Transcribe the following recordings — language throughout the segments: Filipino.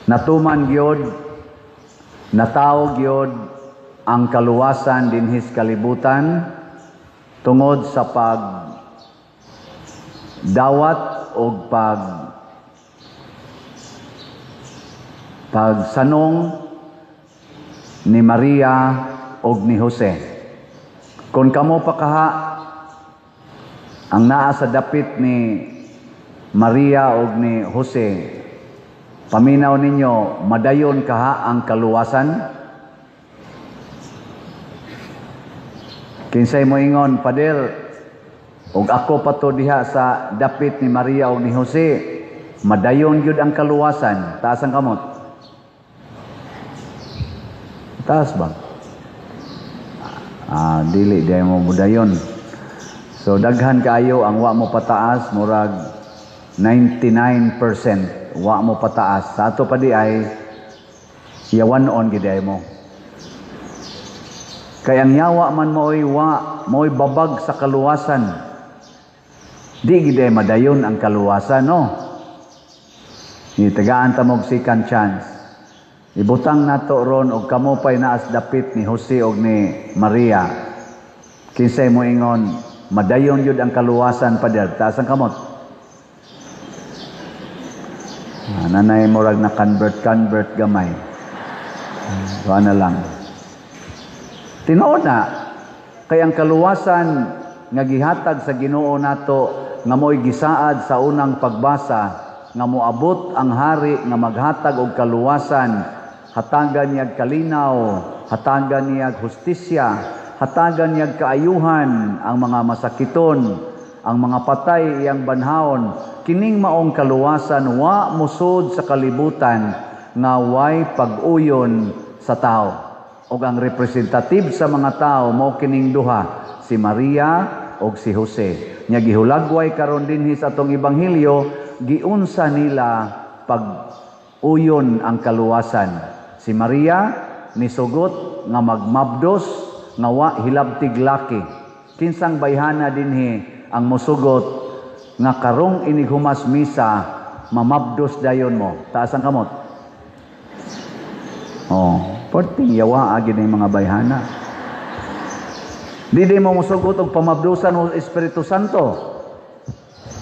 Natuman gyud, nataw gyud ang kaluwasan dinhis kalibutan tungod sa dawat o pagsanong ni Maria o ni Jose. Kung kamo pa kaha ang naa sa dapit ni Maria o ni Jose, paminaw ninyo, madayon kaha ang kaluwasan? Kinsay mo ingon, Pader, ug ako pa to diha sa dapit ni Maria o ni Jose, madayon gyud ang kaluwasan. Taas ang kamot. Taas ba? Dili, di mo mudayon. So, daghan kaayo ang wa mo pataas, murag 99%. Wa mo pataas. Sa ato pa di ay, yawanon giday mo. Kaya ang yawa man mo'y babag sa kaluwasan. Di giday madayon ang kaluwasan, no? Tagaan tamog second chance. Ibutang nato ron og kamo pa'y naas dapit ni Jose og ni Maria. Kinsay mo ingon, madayon yun ang kaluwasan pa der. Taas ang kamot. Nanay mo rag na convert gamay. So na lang. Tinuod na, kay ang kaluwasan nga gihatag sa Ginoo nato nga mo'y gisaad sa unang pagbasa nga moabot ang hari nga maghatag og kaluwasan. Hatagan niyag kalinaw, hatagan niyag hustisya, hatagan niyag kaayuhan ang mga masakiton, ang mga patay iyang banhaon. Kining maong kaluwasan wa musod sa kalibutan nga way pag-uyon sa tao. O ang representative sa mga tao mao kining duha, si Maria o si Jose. Nya gihulagway karon dinhi sa atong ebanghelyo, giunsa nila pag-uyon ang kaluwasan. Si Maria nisugot nga magmabdos nga wa hilabtig laki. Kinsang bayhana dinhi ang mosugot nga karong inighumas misa mamabdos dayon mo. Taas ang kamot. Porting yawa agin ang mga bayhana. Di mo musugot og pamabdosan ng Espiritu Santo.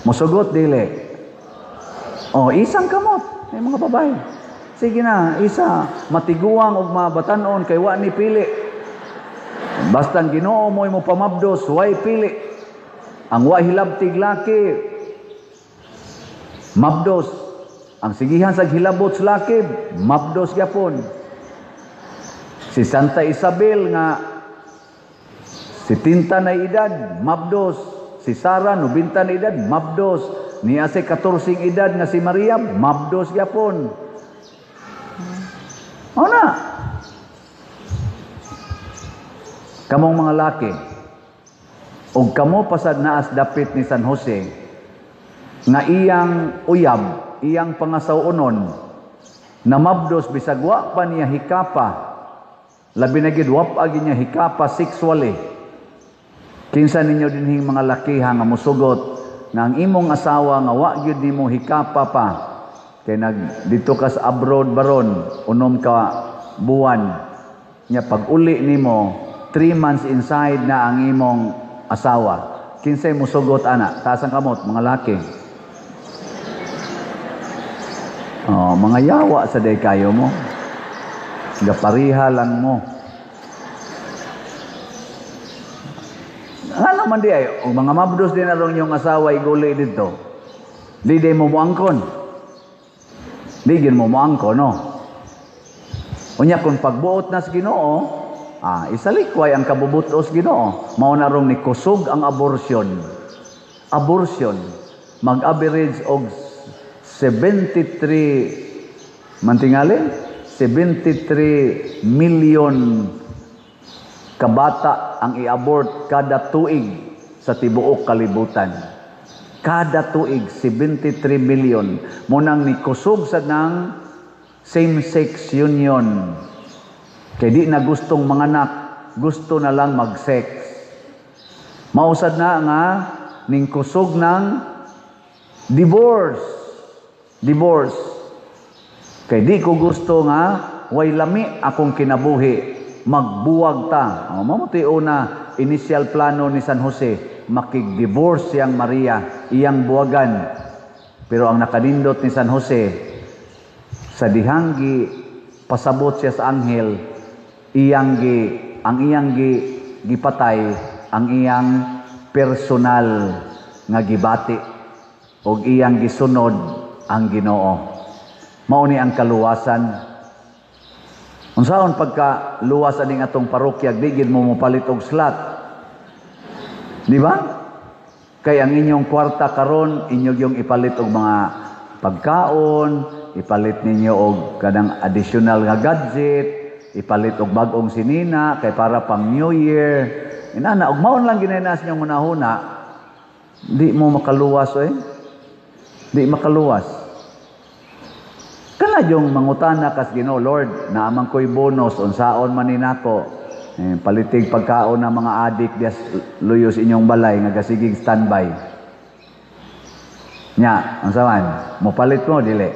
Musugot dili. Isang kamot ay mga babae. Sige na, isa, matiguang og mabatanon kay wa ni pili. Basta ang Ginoo mo pamabdos, way pili. Ang wa hilabtig laki, mabdos. Ang sigihan sa hilabot sa laki, mabdos gyapon. Si Santa Isabel nga 70 na edad, mabdos. Si Sara 90 na edad, mabdos. Niya si 14 edad nga si Maria, mabdos gyapon. Na. Kamong mga laki, o kamo pasad naas dapit ni San Jose, nga iyang uyab, iyang pangasawunon, na mabdos bisag wa pa niya hikapa, labi na gid wa pa niya hikapa sexually. Kinsa ninyo dinhing mga lakiha nga musugot nga ang imong asawa nga wa gyud nimo hikapa pa, kay dito ka sa abroad baron, unom ka buwan, nya pag uli nimo 3 months inside na ang imong asawa. Kinsay musugot ana? Taas ang kamot, mga laki. Mga yawa sa day kayo mo. Gapariha lang mo. Ano man di ay, mga mabdos din na rin yung asawa iguli dito. Di mo muangkon. Digin mo moangko, no? Unya kung pagbuot na sa Ginoo, isalikway ang kabubutos Ginoo. Mao na rong ni kusog ang abortion. Abortion mag-average og 73 mantingali 73 million kabata ang i-abort kada tuig sa tibuok kalibutan. Kada tuig, 73 million. Munang ni kusog sa ng same-sex union. Kaya di na gustong manganak, gusto na lang mag-sex. Mausad na nga, ning kusog ng divorce. Divorce. Kay di ko gusto nga way lami akong kinabuhi, magbuwag ta. Mamuti una, initial plano ni San Jose, makig-divorce siyang Maria, iyang buwagan. Pero ang nakanindot ni San Jose, sa dihanggi pasabot siya sa anghel, ang iyang gipatay, ang iyang personal nga gibati o iyang gisunod ang Ginoo. Mao ni ang kaluwasan. Unsaon pagka luwas aning atong parokya, di gid mo mopalit og slot. Di ba? Kay ang inyong kwarta karon, inyo yung ipalit og mga pagkaon, ipalit ninyo og kanang additional nga gadget, ipalit og bag-ong sinina kay para pang New Year. Inana og maon lang ginainas niyo munahuna, di mo makaluwas Di makaluwas. Kana yung mangutana kas Ginoo, Lord, naamang ko'y bonus unsaon man ninako. Palitig pagkaon ng mga adik dias luyos inyong balay nga gasigig standby. Nya, unsaman? Mo palit mo dili.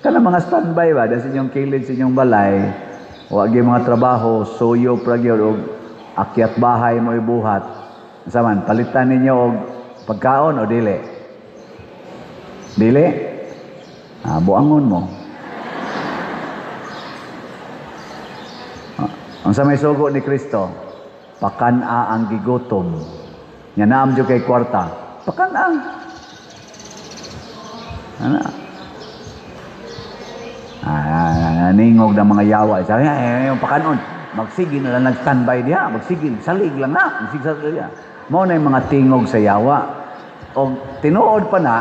Kana mga standby ba das inyong kilid sa inyong balay, wa gyud mga trabaho, suyo pra gyud og akyat bahay mo ibuhat. Unsaman? Palitan ninyo og pagkaon o dili? Dili? Buangon mo. Ang sa may sugo ni Kristo, pakana ang gigutom. Nya naam jud kay kwarta. Pakana. Ningog ng mga yawa. Sabi yung pakanon, magsige na lang nag-standby diha, magsige, salig lang na, magsige diha. Mao na yung mga tingog sa yawa. O tinuod pa na,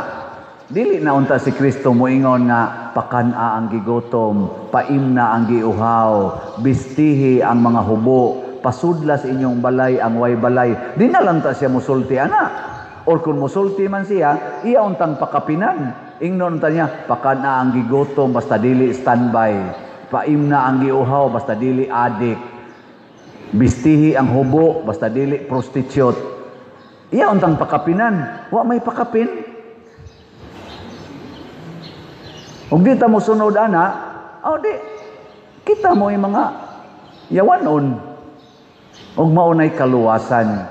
dili na unta si Kristo moingon nga pakana ang gigutom, paimna ang giuhaw, bistihi ang mga hubo, pasudlas inyong balay ang way balay. Di na lang ta siya musulti ana. Or kung musulti man siya, iya untang pakapinan. Ingnon ta niya, pakana ang gigutom basta dili standby, paimna ang giuhaw basta dili adik, bistihi ang hubo basta dili prostitute. Iya untang pakapinan. Wa may pakapin. Ug di ta mo sunod ana, di kita mo yung mga yawanon. Ug maunay kaluwasan.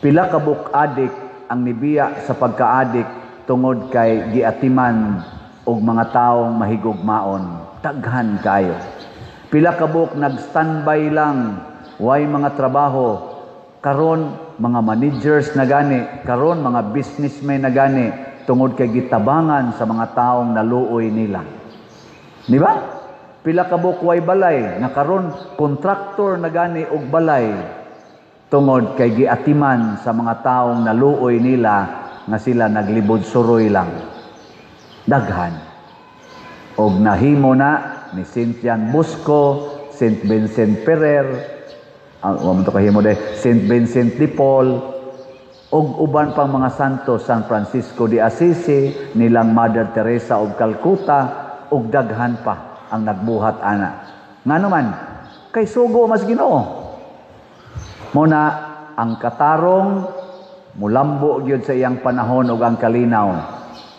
Pila ka buk adik ang nibiya sa pagkaadik tungod kay giatiman og mga taong mahigugmaon. Daghan kayo. Pila ka buk nag-standby lang, way mga trabaho. Karon mga managers na gani, karon mga businessmen na gani, tungod kay gitabangan sa mga taong naluoy nila. Di ba? Pila ka bukway balay, nga karon kontraktor na gani og balay, tungod kay giatiman sa mga taong naluoy nila, nga sila naglibod suroy lang. Daghan. Og nahimo na ni Cynthian Busco, St. Vincent Ferrer, St. Vincent de Paul, og uban pang mga santo, San Francisco de Assisi, nilang Mother Teresa of Calcutta, og daghan pa ang nagbuhat ana. Nga naman, kay sugo mas Ginoo. Muna ang katarong mulambo gyud sa iyang panahon ug ang kalinaw.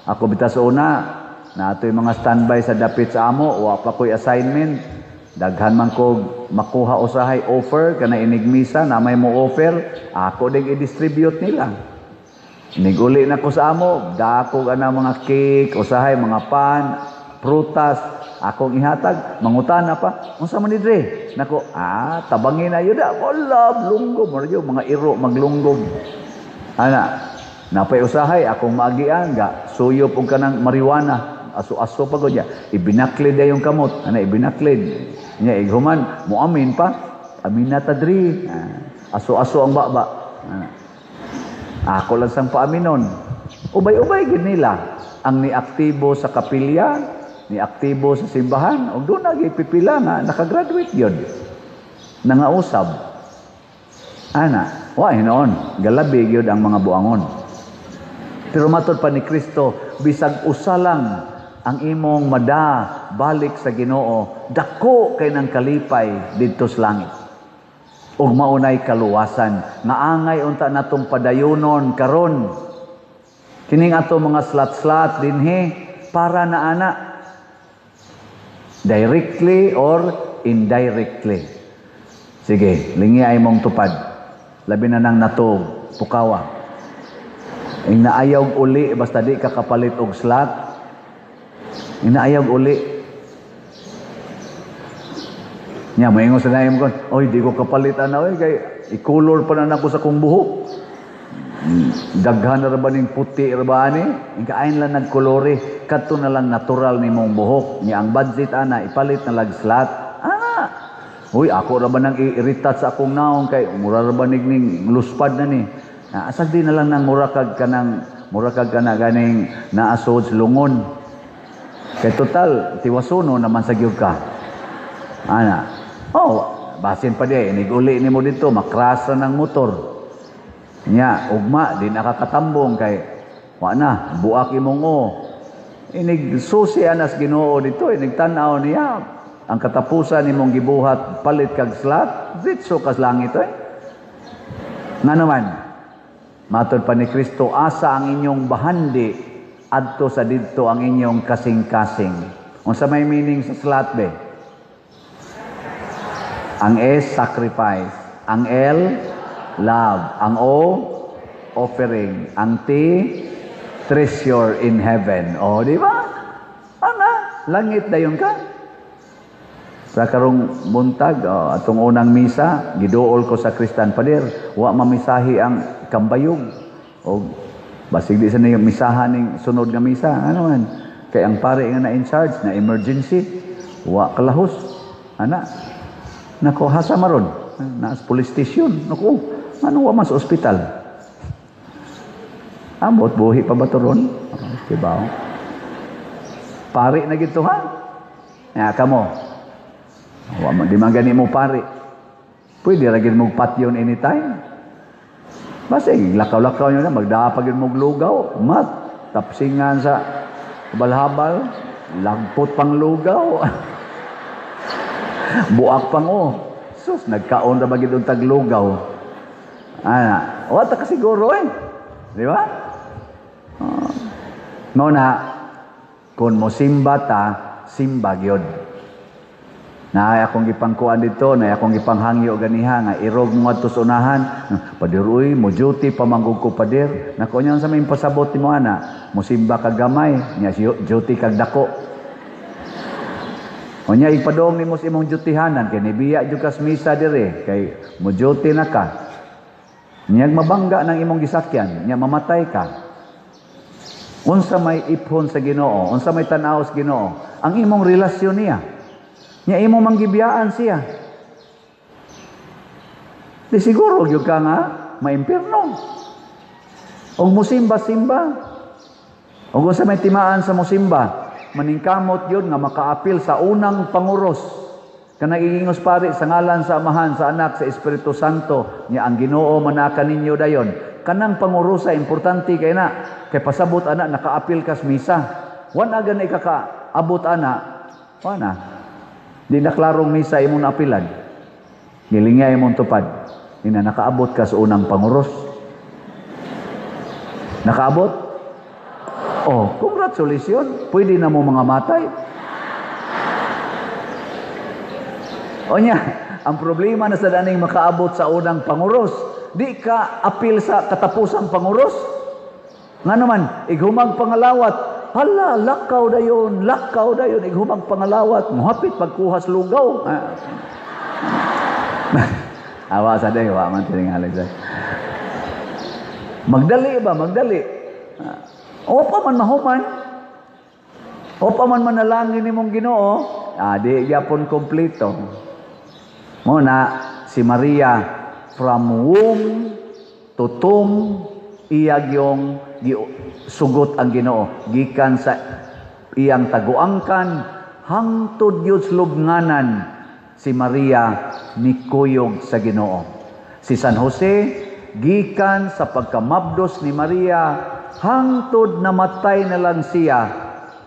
Ako bitas una, na ato'y mga standby sa dapit sa amo, wa pa ko'y assignment. Daghan man ko makuha usahay offer kana inigmisa na may mo offer, ako ding i-distribute nila. Niguli na ko sa amo, dako ana mga cake, usahay mga pan, prutas, akong ihatag, mangutana pa. Unsa man ni Dre? Nako, tabangin na yun. Wala, lunggom, mga iro maglunggom. Ana, napay usahay akong maagian ga suyo pong kanang marijuana. Aso-aso pa ko niya. Ibinaklid na yung kamot. Ibinaklid. Niya, ighuman, muamin pa. Amin na tadri. Aso-aso ang baba. Ako lang sang paaminon. Ubay-ubay gid nila. Ang niaktibo sa kapilya, niaktibo sa simbahan, o doon nagipipila nga, nakagraduate yun. Nangausab. Ana, hinoon. Galabi yun ang mga buangon. Pero matod pa ni Kristo, bisag usa lang ang imong balik sa Ginoo, dako kay nang kalipay didto sa langit. Ug maunay kaluwasan nga angay unta natong padayonon karon. Kining ato mga slat-slat dinhi para na ana directly or indirectly. Sige, lingi ay mong tupad. Labi na nang natog, pukawa. Ing naayaw uli basta di ka kapalit og slat. Ing naayaw uli. Nya moingon sa naim ko, oy di ko kapalit ana oy kay i-color pa na nako sa kong buhok. Daghan ra ba ning puti ra ba ani? Ingkain lang nagkolore, kadto na lang natural ni mong buhok. Nya ang budget ana ipalit na lag slat. Uy, ako ra ba nang i-irritat sa akong naong kay mura ra ba ning luspad na ni. Asag di na lang nang mura kag kana ganing naasod lungon. Kay total tiwasono naman sa gyud ka. Ana. Basin pa di iniguli nimo dito makras ra ng motor. Nya ugma di nakakatambong kay wa na buak imong inig susi anas Ginoo dito inig tan-aw niya ang katapusan nimong gibuhat palit kag slat ditso kas langit nga naman matod pa ni Kristo asa ang inyong bahandi adto sa didto ang inyong kasing-kasing. Unsa may meaning sa slat be? Ang S sacrifice, ang L love, ang O offering, ang T treasure in heaven. Di ba? Langit dayon ka. Sa karong buntag, atong unang misa, giduol ko sa Kristan Pader, wa mamisahi ang kambayog. Basig di sa niyo misahan ning sunod nga misa. Ano man? Kay ang pare nga na in charge na emergency, wa kalahos. Nako hasa maron. Na police station. Nako, ano wa mas ospital? Amot buhi pa ba to ron? Diba? Pare na gito ha? Kamo. Di man gani mo pare. Pwede ra gid mo patyon anytime. Basta lakaw-lakaw nyo na, magdapag yun mong lugaw, tapsingan sa balhabal, lagpot pang lugaw. Buak pang sus, nagkaon na bagid yung taglugaw. Wata ka siguro di ba? Muna, kung mo simba ta, simba gyud. Na akong gipangkuan dito, na akong gipanghangyo ganiha nga irog mo adto sa unahan. Padiroy mo duty pamanggug ko padir. Nako nya sa may pasabot mo ana, mo simba kag gamay, nya duty kag dako. Unya ipadong nimo sa imong dutyhanan kay nibiya jud kas misa dire kay mo duty na ka. Nya mabangga nang imong gisakyan, nya mamatay ka. Unsa may iphon sa Ginoo, unsa may tan-aw sa Ginoo, ang imong relasyon niya. Nya imo manggibiyaan siya. Di siguro gyud ka nga maimpierno. Og musimba-simba. Og sa may timaan sa musimba, maningkamot yun nga makaapil sa unang panguros. Kanang igingos pare sa ngalan sa Amahan, sa Anak, sa Espiritu Santo, nya ang Ginoo manaka ninyo dayon. Kanang pangurusa importante kay na kay pasabot ana nakaapil kas misa. Wan aga na ikakaabot ana. Wana. Di na klarong misa imong naapilan. Gilingay imong tupad. Ina nakaabot ka sa unang panguros. Nakaabot? Congratulations. Pwede na mo mga matay. Nya, ang problema na sa daning makaabot sa unang panguros, di ka apil sa katapusang panguros. Nga naman, ighumag pangalawat, hala, lakaw dayon, ighumang pangalawat, muhapit pagkuhas lugaw. Awa sa day, wa man tiningali sa. Magdali ba? Magdali. O pa man mahuman. O pa man manalangin nimong Ginoo. Di yapon kompleto. Muna, si Maria, from womb to tomb, iyag yung sugot ang Ginoo gikan sa iyang taguangkan hangtod yun lubnganan si Maria nikuyog sa Ginoo. Si San Jose gikan sa pagkamabdos ni Maria hangtod namatay na lang siya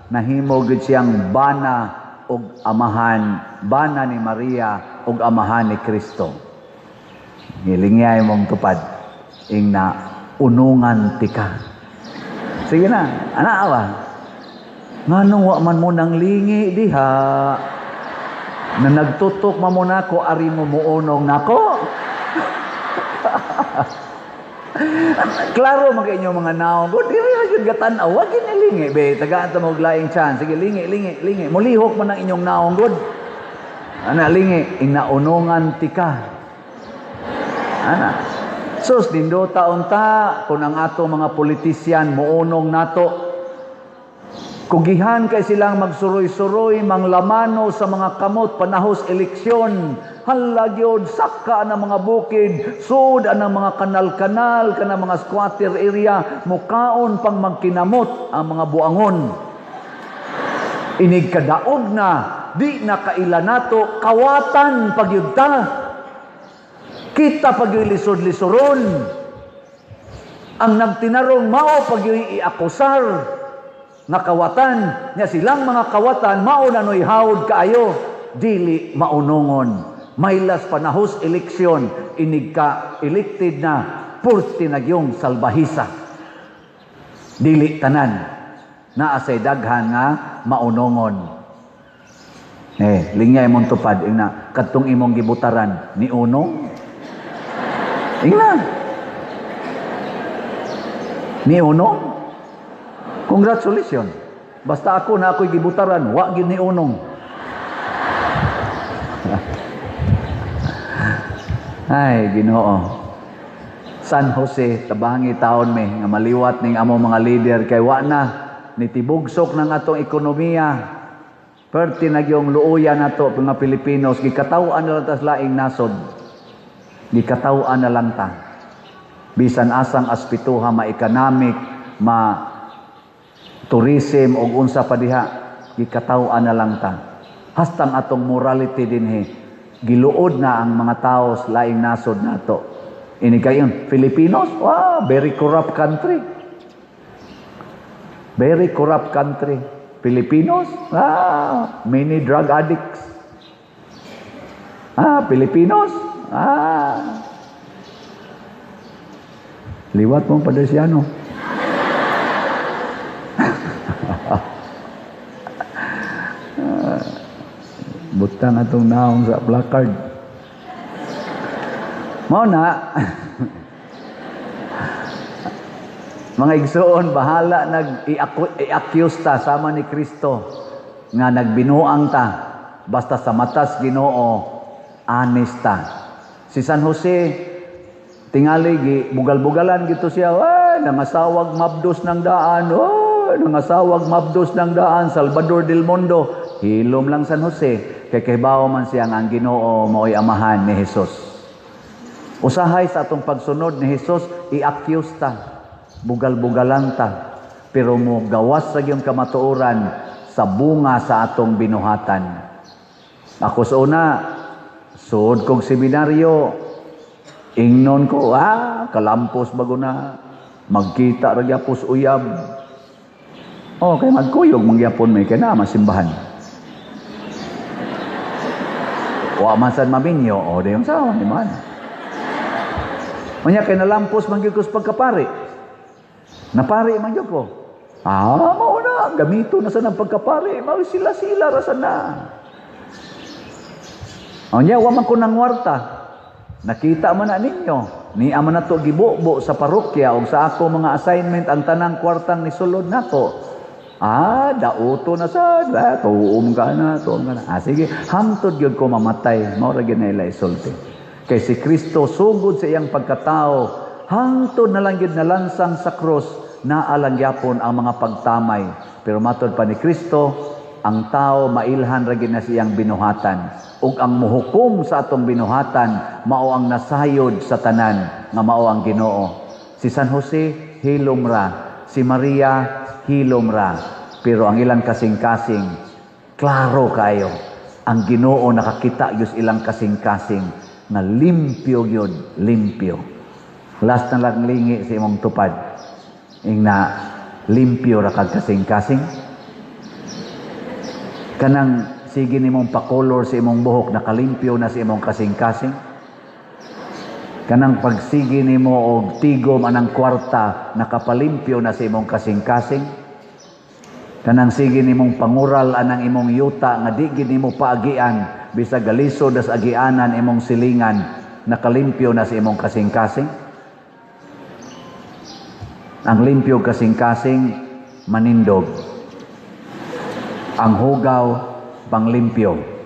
nahimo gid siyang bana og amahan, bana ni Maria og amahan ni Kristo. Ngilingay mong tupad ing na unungan tika. Sige na, awa. Nganong wa man mo nang lingi diha? Na nagtutok man mo nako, ari mo muunong nako. Klaro mga inyong mga naong. Good, di gatan wag lingi be, tagaan ta mo laing chance. Sige, lingi. Mulihok man ang inyong naong good. Ana lingi, inaunongan tika. Ana. Sus, dindo taon-ta, kung ang ato mga politisyan, muunong nato, kugihan kay silang magsuroy-suroy, manglamano sa mga kamot, panahos eleksyon, halagyod, saka ng mga bukid, sud ang mga kanal-kanal, kanang mga squatter area, mukaon pang magkinamot ang mga buangon. Inig kadaog na, di na kaila nato, kawatan pagyudta. Kita pag-ilisod-lisoron. Ang nagtinarong mao pag-iakusar. Nakawatan. Nya silang mga kawatan, mao na no'y hawd kaayo. Dili maunongon. Maylas panahos eleksyon. Inig ka elected na. Purti nagyong salbahisa. Dili tanan. Naasay daghan nga maunongon. Lingay mong tupad. Ina, katong imong gibutaran ni unong. Ingnan. Ni unong. Congratulations. Basta ako na ako'y gibutaran, wa gyud ni unong. Ay, Ginoo. San Jose, tabangi taon me nga maliwat ning amo mga leader kay wa na nitibugsok ng atong ekonomiya. Perti nagyong luuya nato mga Pilipinos gikataw-an na lang tas laing nasod. Gikataw-an na lang ta. Bisan asang aspituha ma-economic, ma-tourism o unsa pa diha, gikataw-an na lang ta. Hastang atong morality dinhi, giluod na ang mga tao sa laing nasod nato. Ini kayon, Filipinos, wow, very corrupt country. Very corrupt country. Filipinos, many drug addicts. Filipinos, liwat mong Padesiano. Butang atong naong sa placard. Mao na. Mga igsoon, bahala nag-i-accuse ta sama ni Kristo nga nagbinuang ta. Basta sa matas Ginoo, honest ta. Si San Jose, tingali, bugal-bugalan gito siya, nangasawag mabdos ng daan, nangasawag mabdos ng daan, Salvador del Mundo. Hilom lang San Jose, kay kaybaw man siya nga ang Ginoo mao'y amahan ni Jesus. Usahay sa atong pagsunod ni Jesus, i-accuse ta, bugal-bugalan ta, pero mo gawas sa iyong kamatuoran sa bunga sa atong binuhatan. Ako sa una, suod kong seminaryo, ingnon ko, kalampos bago na, magkita ragyapos uyab. Kay magkuyog mangyapon may kaya na masimbahan. Wa man san maminyo, dayong sawa, di man. Manya kay nalampos mangyugos pagkapari. Napari mangyug ko. Mauna, gamito na sa ng pagkapari, sila-sila rasa na. Nya, wa man ko nang warta. Nakita man na ninyo. Ni ama na to gibubo sa parokya o sa ako mga assignment ang tanang kwartang ni sulod nako. Dauto na sa, tuum ka na. Sige, hamtod yun ko mamatay. Maura ginayla isulti. Kay si Kristo sugod sa iyang pagkatao, hangtod na lang yun nalansang sa krus, naalangyapon ang mga pagtamay. Pero matod pa ni Kristo, ang tao mailhan ragin na siyang binuhatan. Ug ang muhukom sa atong binuhatan, mao ang nasayod sa tanan, nga mao ang Ginoo. Si San Jose, hilom ra. Si Maria, hilom ra. Pero ang ilang kasing-kasing, klaro kayo. Ang Ginoo nakakita yus ilang kasing-kasing, na limpyo yun, limpyo. Last na lang lingi sa imong tupad. Na limpyo ra kag kasing-kasing. Kanang sige nimong pa-color sa imong buhok, nakalimpyo na sa imong kasing-kasing. Kanang pagsigi nimo og tigom anang kwarta nakapalimpyo na sa imong kasing-kasing. Kanang sige nimong pangural anang imong yuta nga di gid nimo paagian bisag galisod as agianan imong silingan nakalimpyo na sa imong kasing-kasing. Ang limpyo kasing-kasing manindog. Ang hugaw panglimpyo.